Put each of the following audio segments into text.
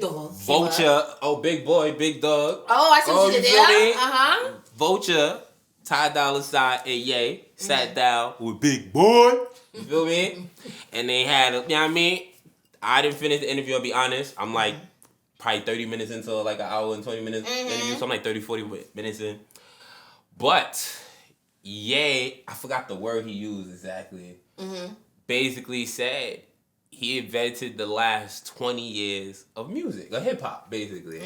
Dog. Vulture. Oh, big boy, big dog. Oh, I see what you did there. Vulture, Ty Dolla $ign, and Ye sat down with Big Boy. You feel me? And they had, you know what I mean? I didn't finish the interview, I'll be honest. I'm like probably 30 minutes into like an hour and 20 minutes interview. So I'm like 30, 40 minutes in. But Ye, I forgot the word he used exactly. Basically said he invented the last 20 years of music, of hip hop, basically.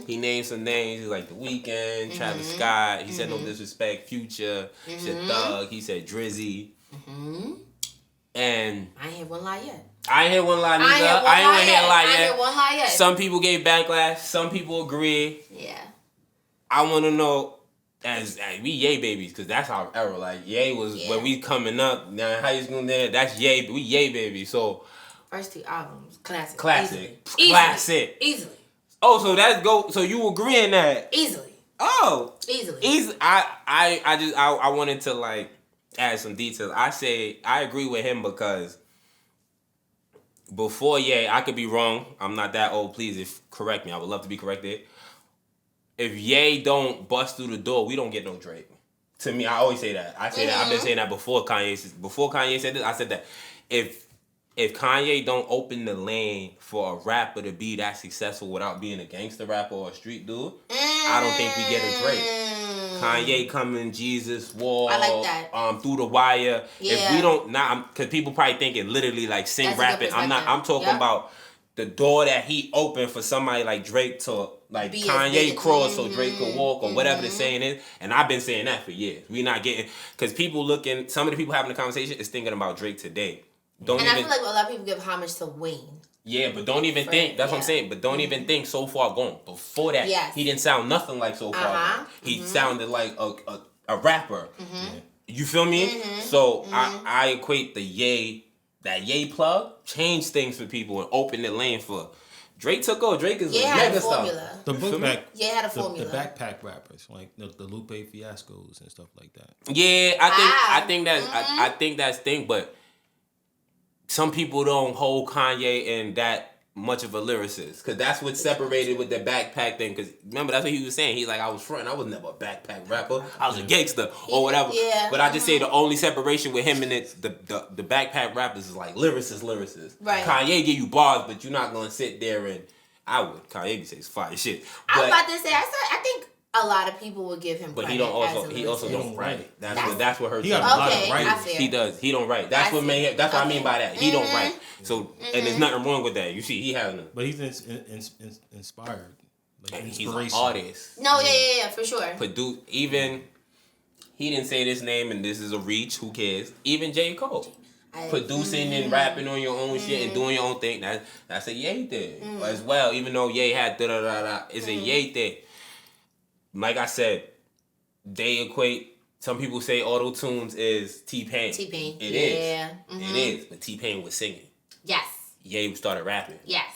He named some names, like The Weeknd, Travis Scott. He said no disrespect, Future. He said Thug. He said Drizzy. And I ain't hear one lie yet. I ain't hear one lie neither. I ain't hear one lie yet. Some people gave backlash. Some people agree. Yeah. I want to know, as we Ye babies, because that's our era. Like, Ye was, when we coming up, now high school there, that's Ye, we Ye babies. So, first 2 albums, classic. Classic. Easily. Oh, so you agreeing that? Easily. Oh. Easily. I wanted to, like, add some details. I agree with him because before Ye, I could be wrong. I'm not that old. Please, correct me. I would love to be corrected. If Ye don't bust through the door, we don't get no Drake. To me, I always say that. I say that. I've been saying that before Kanye. Before Kanye said this, I said that if Kanye don't open the lane for a rapper to be that successful without being a gangster rapper or a street dude, I don't think we get a Drake. Kanye coming, Jesus, Wall, I like that. Through the Wire. Yeah. If we don't, because people probably thinking literally like sing rapping. I'm talking about the door that he opened for somebody like Drake to like be Kanye cross so Drake could walk or whatever the saying is. And I've been saying that for years. We not getting, because people looking, some of the people having the conversation is thinking about Drake today. I feel like a lot of people give homage to Wayne. Yeah, but don't even think, that's what I'm saying, but don't even think So Far Gone. Before that, he didn't sound nothing like So Far Gone. He sounded like a rapper. You feel me? So I equate the that Ye plug changed things for people and opened the lane for Drake took over. Drake is a mega star. The book back, had a formula. The backpack rappers, like the Lupe Fiascos and stuff like that. Yeah, I think that's thing, but some people don't hold Kanye in that much of a lyricist, because that's what separated with the backpack thing. Because remember, that's what he was saying. He's like, I was fronting. I was never a backpack rapper. I was a gangster or whatever. Yeah. But I just say the only separation with him and the backpack rappers is like lyricist. Right. Kanye give you bars, but you're not gonna sit there and Kanye say it's fire shit. But, I was about to say, I think a lot of people would give him credit. But he also don't write. That's what hurts. He got a lot of writing. He does. He don't write. That's what I mean by that. He don't write. So and there's nothing wrong with that. You see, he has But he's inspired. Like he's an artist. No, yeah, for sure. Even he didn't say this name, and this is a reach. Who cares? Even J. Cole. Producing and rapping on your own shit and doing your own thing. That's a Ye thing as well. Even though Ye had it's a Ye thing. Like I said, they equate. Some people say auto tunes is T-Pain. T-Pain. It is. It is. But T-Pain was singing. Yes. Ye started rapping. Yes.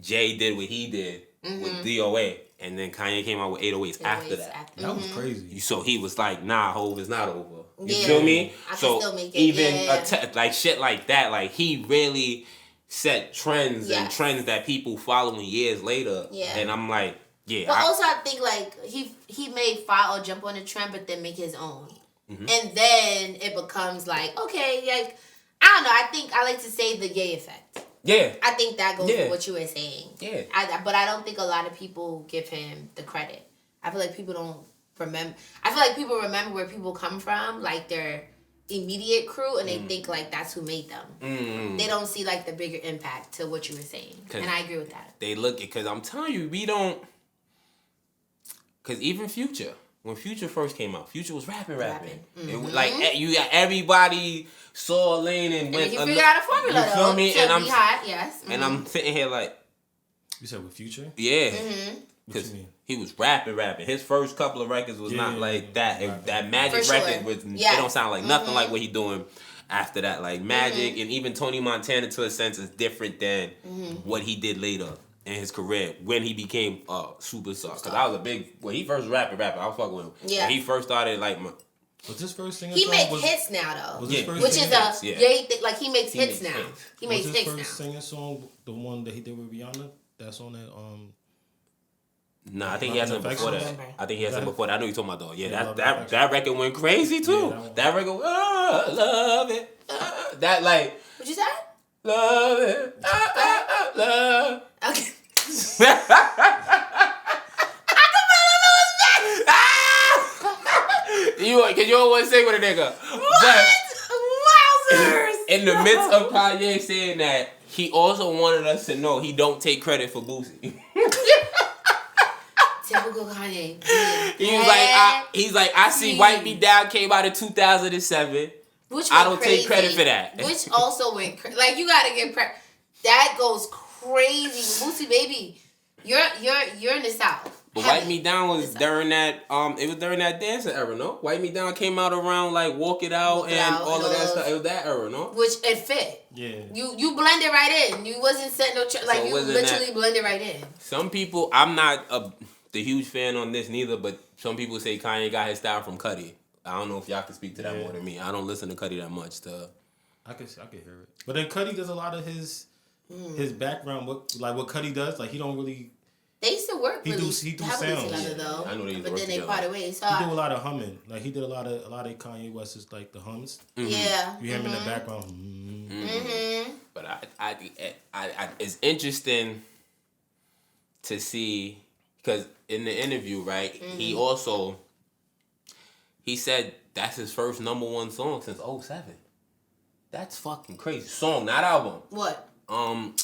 Jay did what he did with D.O.A. And then Kanye came out with 808's after that. That was crazy. So he was like, nah, Hov is not over. You Yeah. feel me? I so can still make it. even like shit like that, like he really set trends and trends that people following years later. Yeah. And I'm like, yeah. But also I think like he may follow, jump on the trend, but then make his own. And then it becomes like, okay, like, I don't know. I think I like to say the Ye effect. Yeah. I think that goes with what you were saying. Yeah. But I don't think a lot of people give him the credit. I feel like people don't remember. I feel like people remember where people come from, like their immediate crew, and they think like that's who made them. They don't see like the bigger impact to what you were saying. And I agree with that. They look at, because I'm telling you, we don't, because even Future, when Future first came out, Future was rapping. Like you got everybody saw a lane and went. And you figured out a formula, you feel me? And I'm hot, yes. And I'm sitting here like, you said with Future? Yeah. Because he was rapping. His first couple of records was not like that. That Magic record was. It don't sound like nothing like what he doing after that. Like Magic and even Tony Montana, to a sense, is different than what he did later in his career when he became a superstar. Because I was a big, when he first rapping, I was fucking with him. Yeah. When he first started, like, was this first singing he song? makes hits now though, which is like he makes hits now. He makes hits now. Was his first singing song the one that he did with Rihanna? That's on that. Nah, I think he had something before that. I think he had something before that. I know you talking about though. Yeah, Yeah, that record went crazy too. Yeah, that record, love it. That like. What you said? Love it. Love. Okay. Cause you don't want to sing with a nigga. What? Wowzers! In the midst of Kanye saying that, he also wanted us to know he don't take credit for Boosie. Typical Kanye. He's like, I see Wipe Me Down came out in 2007. Which I don't crazy, take credit for that. Which also went like you gotta get that goes crazy. Boosie baby, you're in the South. But Wipe Me Down was during that it was during that dancing era, no? Wipe Me Down came out around like Walk It Out and all of that stuff. It was that era, no? Which it fit. Yeah. You blended right in. You wasn't setting no like you literally blended right in. Some people, I'm not the huge fan on this neither, but some people say Kanye got his style from Cudi. I don't know if y'all can speak to that more than me. I don't listen to Cudi that much. I can hear it. But then Cudi does a lot of his background, what Cudi does. Like he don't really. They used to work he really do heavily sounds. together though. I know they used to but work then they together. parted ways. So he do a lot of humming. Like he did a lot of Kanye West's like the hums. Mm-hmm. Yeah. You hear him in the background. Mm-hmm. But I it's interesting to see because in the interview, right, he said that's his first #1 song since 2007. That's fucking crazy. Song, not album. What?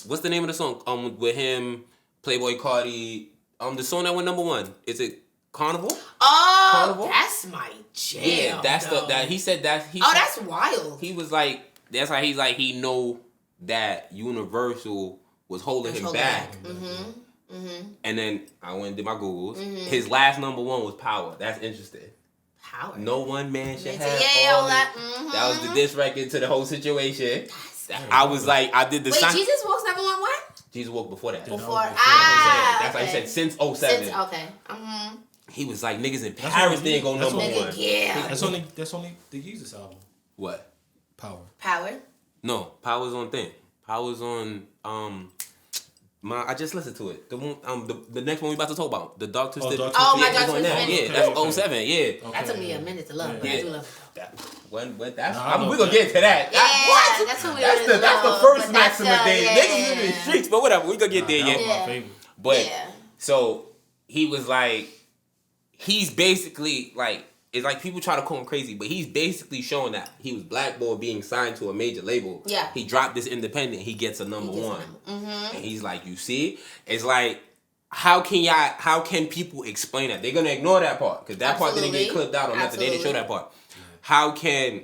What's the name of the song? With him, Playboy Cardi. The song that went #1. Is it Carnival? Oh, Carnival? That's my jam. Yeah, that's that. He said that. That's wild. He was like, that's how he's like, he know that Universal was holding him back. Mm-hmm. Mm-hmm. And then I went and did my Googles. Mm-hmm. His last #1 was Power. That's interesting. Power. No one man should have all that. Mm-hmm. That was the diss record to the whole situation. I was like, I did the Wait, Jesus Walks never won what? Jesus Walked before that. Before. That's why he said since 2007. Okay. Mm-hmm. He was like, niggas in Paris didn't go #1. Yeah. That's only the Jesus album. What? Power. No, Power's on thing. Power's on I just listened to it. The one the next one we about to talk about. The Dark Twisted. My Dark Twisted Fantasy. Yeah, that's 07, yeah. Okay. That took me a minute to love, but I do love it. We're gonna get to that. What? That's what that's the first Maxima day. Niggas in the streets, but whatever. We gonna get there. That was my favorite. But so he was like, he's basically like, it's like people try to call him crazy, but he's basically showing that he was blackballed being signed to a major label. Yeah. He dropped this independent. He gets a #1. Mm-hmm. And he's like, you see? It's like, how can people explain that? They're going to ignore that part because that part didn't get clipped out on nothing. They didn't show that part. How can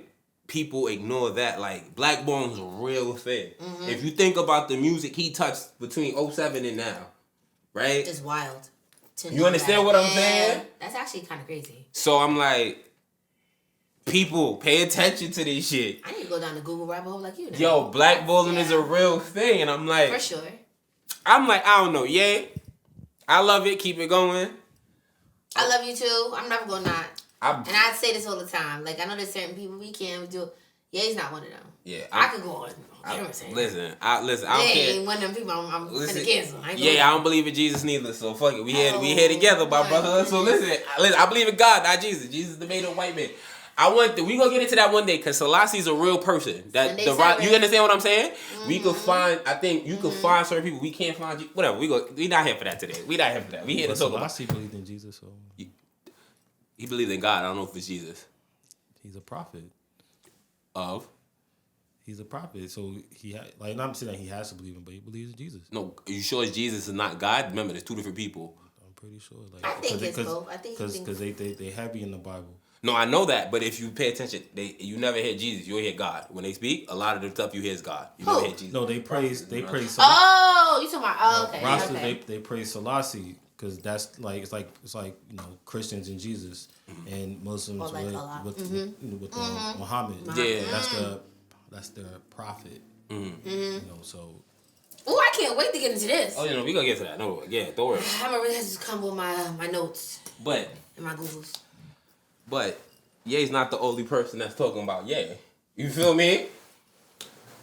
people ignore that? Like, blackballing's a real thing. Mm-hmm. If you think about the music he touched between 07 and now, right? It's wild. You understand what I'm saying? That's actually kind of crazy. So I'm like, people, pay attention to this shit. I need to go down the Google rabbit hole like you. Yo, blackballing is a real thing, and I'm like, for sure. I'm like, I don't know, yeah. I love it. Keep it going. I love you too. I'm never gonna not. And I say this all the time. Like I know there's certain people we can't do. Yeah, he's not one of them. Yeah, I could go on. Listen. I don't care. Ain't one of them people. I'm finna cancel. I don't believe in Jesus neither. So fuck it. We here together, my brother. So listen. I believe in God, not Jesus. Jesus the made of white man. We gonna get into that one day because Selassie's a real person. You understand what I'm saying? Mm-hmm. We could find. I think you could find certain people. We can't find. Whatever. We not here for that today. We not here for that. We here to talk about. Selassie believed in Jesus, so he believed in God. I don't know if it's Jesus. He's a prophet. He's a prophet, so not saying that he has to believe him, but he believes in Jesus. No, are you sure Jesus is not God? Remember, there's two different people. I'm pretty sure. I think it's both. I think because they heavy in the Bible. No, I know that, but if you pay attention, you never hear Jesus. You hear God. When they speak, a lot of the stuff you hear is God. You never hear Jesus. No, they praise. Selassie. Oh, you talking about? Okay. Rasta, they praise Selassie because that's like it's like Christians and Jesus and Muslims with Muhammad. Yeah, that's their prophet. Mm-hmm. So. Oh, I can't wait to get into this. Oh, we gonna get to that. No, yeah, don't worry. I'm gonna really have to come with my notes. And my Googles. But Ye's not the only person that's talking about Ye. You feel me?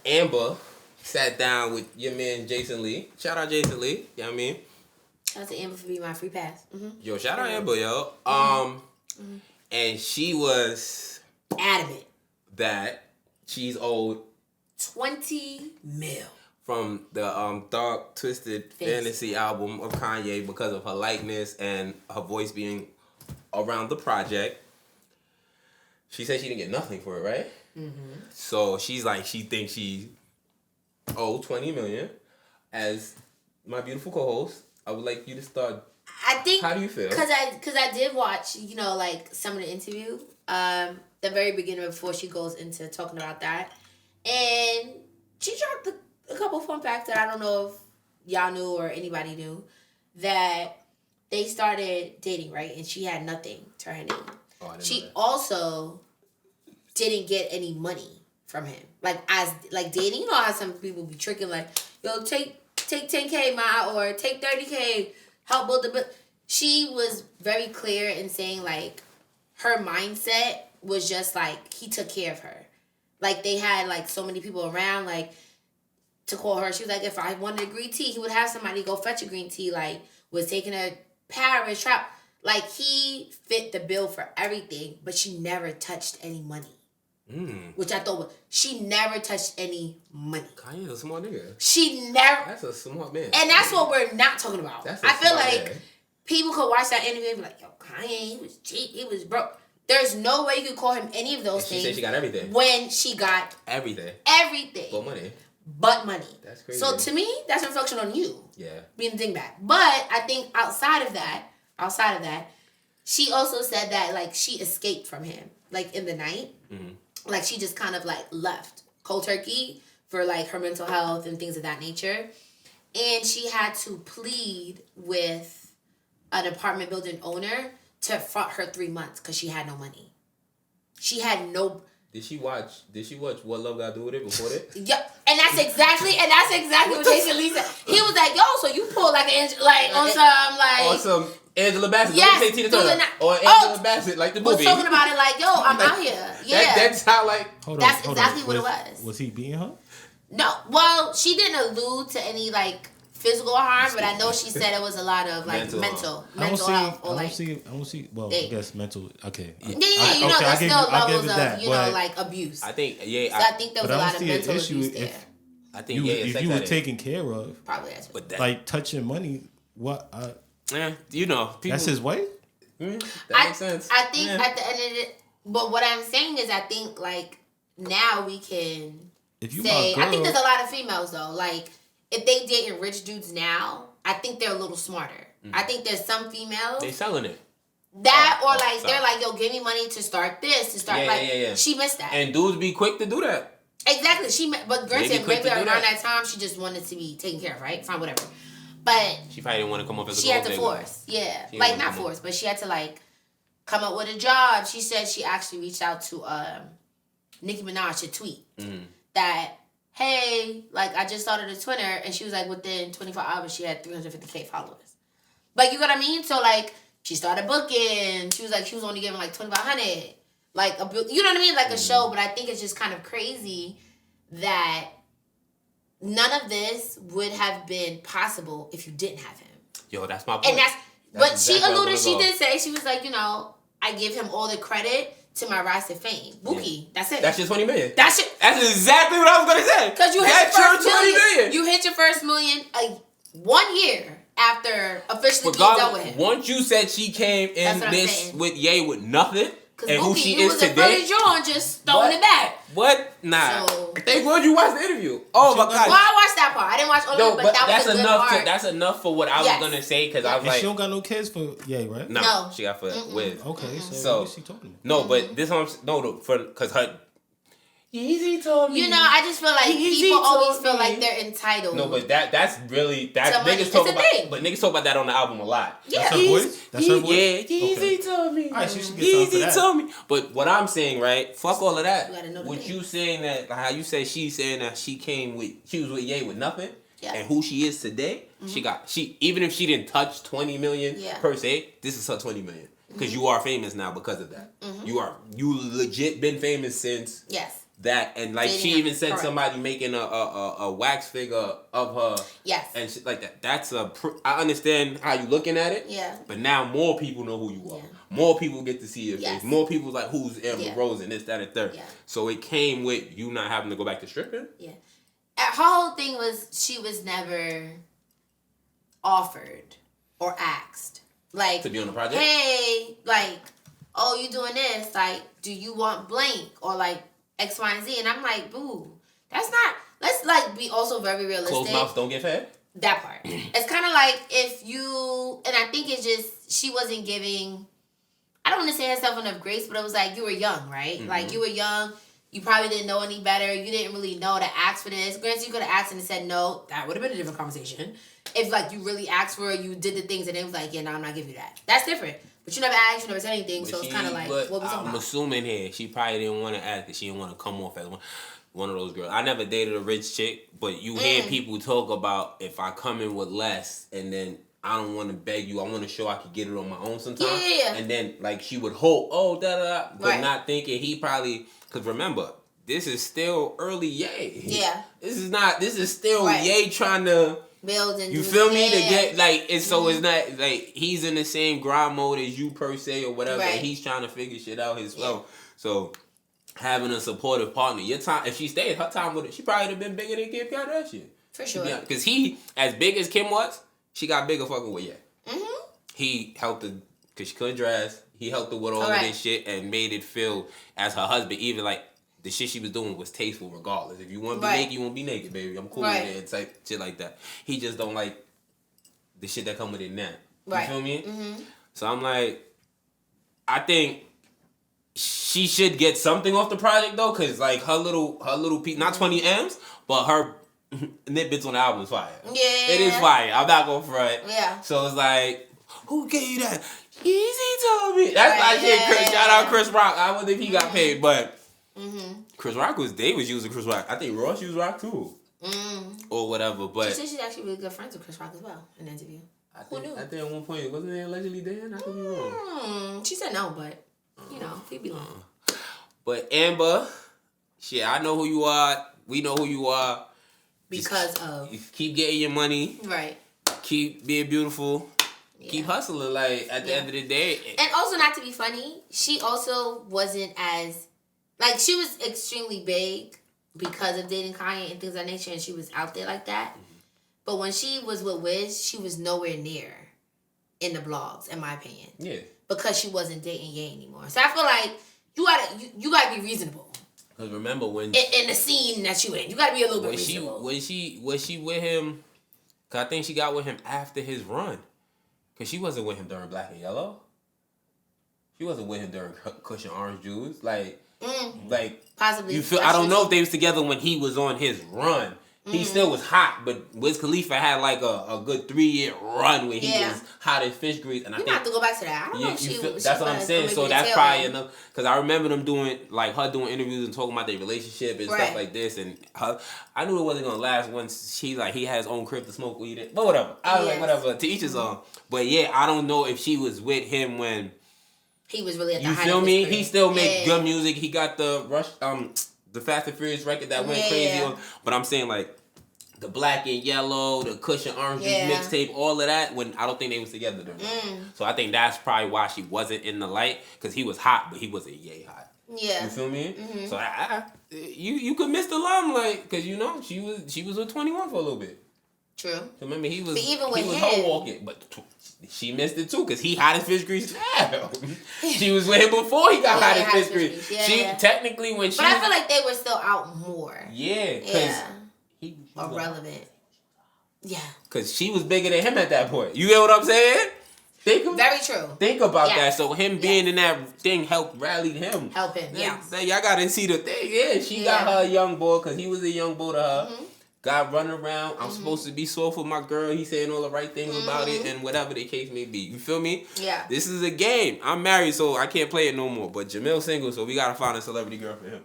Amber sat down with your man Jason Lee. Shout out Jason Lee. You know what I mean? Shout out to Amber for being my free pass. Mm-hmm. Yo, shout out Amber, yo. And she was adamant that she's owed 20 mil from the Dark Twisted Fantasy album of Kanye because of her likeness and her voice being around the project. She said she didn't get nothing for it, right? Mm-hmm. So she's like, she thinks she owed $20 million. As my beautiful co-host, I would like you to start. I think. How do you feel? Because I did watch, like some of the interview, the very beginning before she goes into talking about that, and she dropped a couple fun facts that I don't know if y'all knew or anybody knew, that they started dating, right? And she had nothing to her name. Oh, she also didn't get any money from him. Like dating, you know how some people be tricking, like, yo, take 10K, or take 30K, help build the book. She was very clear in saying, like, her mindset was just like, he took care of her. Like, they had, like, so many people around, like, to call her. She was like, if I wanted a green tea, he would have somebody go fetch a green tea, like, was taking her Paris, trap. Like, he fit the bill for everything, but she never touched any money. Which I thought she never touched any money. Kanye's a smart nigga. She never. That's a smart man. And that's what we're not talking about. I feel like people could watch that interview and be like, yo, Kanye, he was cheap, he was broke. There's no way you could call him any of those things. She said she got everything. When she got everything. But money. That's crazy. So to me, that's a reflection on you. Yeah. Being a dingbat. But I think outside of that, she also said that, like, she escaped from him, like, in the night. Mm-hmm. Like, she just kind of, like, left cold turkey for, like, her mental health and things of that nature. And she had to plead with an apartment building owner to front her 3 months because she had no money. She had no... Did she watch What Love Got to Do With It before that? Yep. And that's exactly what Jason Lee said. He was like, yo, so you pull like on some Angela Bassett. Yes, don't say Tina Turner. Or Angela Bassett, like the movie. Was talking about it like, yo, I'm out here. Yeah. That's how, like... That's exactly what it was. Was he beating her? No. Well, she didn't allude to any, like, physical harm, but I know she said it was a lot of, like, mental health. I don't see. Well, I guess mental. Okay. Yeah. There's still levels of, like, abuse. I think, I think there was a lot of mental abuse there. I think, if you were taken care of, probably that's what. But like touching money, what? People. That's his way. That makes sense. I think at the end of it, but what I'm saying is, I think, like, now we can say, I think there's a lot of females though, like, if they dating rich dudes now, I think they're a little smarter. I think there's some females. They selling it. They're like, yo, give me money to start this, Yeah. She missed that. And dudes be quick to do that. Exactly. But granted, maybe around that time, she just wanted to be taken care of, right? Fine, whatever. But she probably didn't want to come up as a she had to force. Yeah. Like, not force, but she had to, like, come up with a job. She said she actually reached out to Nicki Minaj to tweet that, hey, like, I just started a Twitter, and she was like, within 24 hours, she had 350K followers. Like, you know what I mean? So, like, she started booking. She was like, she was only giving, like, 2,500. Like, you know what I mean? Like, a show. But I think it's just kind of crazy that none of this would have been possible if you didn't have him. Yo, that's my point. And but exactly she alluded, she did say, she was like, I give him all the credit to my rise to fame. Buki, that's it. That's just 20 million. That's it. That's exactly what I was going to say. Because you hit your first million. You hit your first million 1 year after officially being done with him. Once you said she came in this with Ye with nothing, and who she is today. John just throwing it back. What? Nah. Thank God you watched the interview. Oh my God. Well, I watched that part. I didn't watch all of it, but that was a good part. That's enough for what I was gonna say, because I was like, she don't got no kids for right? No, she got for Wiz. Okay, so what is she talking about? No, but this one because her. Yeezy told me. I just feel like people always feel like they're entitled. No, but that's really niggas talk about. But niggas talk about that on the album a lot. Yeah, that's her voice. That's her voice. Yeah, Yeezy told me. Alright, she should get something for that. Yeezy told me. But what I'm saying, right? Fuck all of that. What you saying that? How you say she's saying that she was with Ye with nothing, yeah. And who she is today, she even if she didn't touch 20 million per se, this is her 20 million because you are famous now because of that. You legit been famous since that, and like Dating she him, even said correct. somebody making a wax figure of her. Yes. And shit like that. That's I understand how you looking at it. Yeah. But now more people know who you are. Yeah. More people get to see your Yes. face. More people like who's Amber Yeah. Rose and this, that, and third. Yeah. So it came with you not having to go back to stripping. Yeah. Her whole thing was she was never offered or asked. Like, To be on the project? hey, like, oh, you doing this? Like, do you want blank? Or like X, Y, and Z? And I'm like, boo, that's not, let's like be also very realistic. Closed mouths don't get fed? That part. It's kind of like if you, and I think it's just, she wasn't giving, I don't want to say herself enough grace, but it was like, you were young, right? Mm-hmm. Like, you were young. You probably didn't know any better. You didn't really know to ask for this. Granted, you could have asked and said no. That would have been a different conversation. If, like, you really asked for it, you did the things, and it was like, yeah, no, I'm not giving you that. That's different. But you never asked, you never said anything, But so it's kind of like, what we talking I'm about? assuming here, she probably didn't want to ask because she didn't want to come off as one of those girls. I never dated a rich chick, but you hear people talk about if I come in with less and then I don't want to beg you, I want to show I could get it on my own sometimes. Yeah. And then, like, she would hope, oh, da-da-da, but Right. not thinking he probably, because remember, this is still early Ye. Yeah. This is still Right. Ye trying to, Build and you do- feel me? yeah. To get, like, it's so it's not, like, he's in the same grind mode as you per se or whatever. Right. And he's trying to figure shit out himself. So, having a supportive partner, your time, if she stayed, her time with it, she probably would have been bigger than Kim Kardashian. For sure. Because he, as big as Kim was, she got bigger fucking with Ye. Mm-hmm. He helped her, because she couldn't dress, he helped her with all of Correct. this shit and made it feel, as her husband, even like, the shit she was doing was tasteful regardless. If you want to be Right. naked, you want to be naked, baby. I'm cool Right. with it. Type shit like that. He just don't like the shit that come with it now. Right. You feel me? Mm-hmm. So I'm like, I think she should get something off the project though, cause like her little piece, not 20 M's, but her nitbits on the album is fire. Yeah. It is fire. I'm not gonna front. Yeah. So it's like, who gave you that? Easy told me. That's Right, my shit. yeah, Chris, yeah, shout out yeah. Chris Rock. I wonder if he got paid, but. Mm-hmm. Chris Rock they was using Chris Rock. I think Ross used Rock too. Or whatever, She but said she's actually really good friends with Chris Rock as well in the interview. Who knew? I think at one point, wasn't it allegedly Dan? I could be wrong. She said no, but, you know, we be lying. But Amber, shit, I know who you are. We know who you are. Because of. You keep getting your money. Right. Keep being beautiful. Yeah. Keep hustling. Like, at the end of the day. And also, not to be funny, she also wasn't as, like, she was extremely big because of dating Kanye and things of that nature, and she was out there like that. Mm-hmm. But when she was with Wiz, she was nowhere near in the blogs, in my opinion. Yeah. Because she wasn't dating Ye anymore. So I feel like you gotta be reasonable. Because remember when... In the scene that you in. You gotta be a little bit reasonable. Was she with him... Because I think she got with him after his run. Because she wasn't with him during Black and Yellow. She wasn't with him during Cushion Orange Juice. Like possibly. You feel? I don't know if they was together when he was on his run. He still was hot, but Wiz Khalifa had like a good 3-year run where he was hot as fish grease. And I think have to go back to that. I don't know if she that's what I'm saying. So that's probably enough. Because I remember them doing her doing interviews and talking about their relationship and stuff like this. And I knew it wasn't gonna last once he had his own crib to smoke weed in. But whatever. I was like, whatever. To each his own. But yeah, I don't know if she was with him when he was really at the height. You feel me? He still make good music. He got the the Fast and Furious record that went crazy on. But I'm saying like the Black and Yellow, the Cushion Orange Juice mixtape, all of that. When I don't think they was together during that. So I think that's probably why she wasn't in the light, because he was hot, but he wasn't yay hot. Yeah, you feel me? Mm-hmm. So you could miss the limelight because she was with 21 for a little bit. True. So remember he was her walking, but she missed it too because he hot as fish grease now. She was with him before he got hot as fish grease. Technically when she. But I feel like they were still out more. Yeah. Yeah. He relevant. Yeah. Because she was bigger than him at that point. You get what I'm saying? Very true. Think about that. So him being in that thing helped rally him. Yeah. Y'all got to see the thing. Yeah, she got her young boy because he was a young boy to her. Mm-hmm. God running around. I'm supposed to be soft with my girl. He's saying all the right things about it and whatever the case may be. You feel me? Yeah. This is a game. I'm married, so I can't play it no more. But Jamil's single, so we got to find a celebrity girl for him.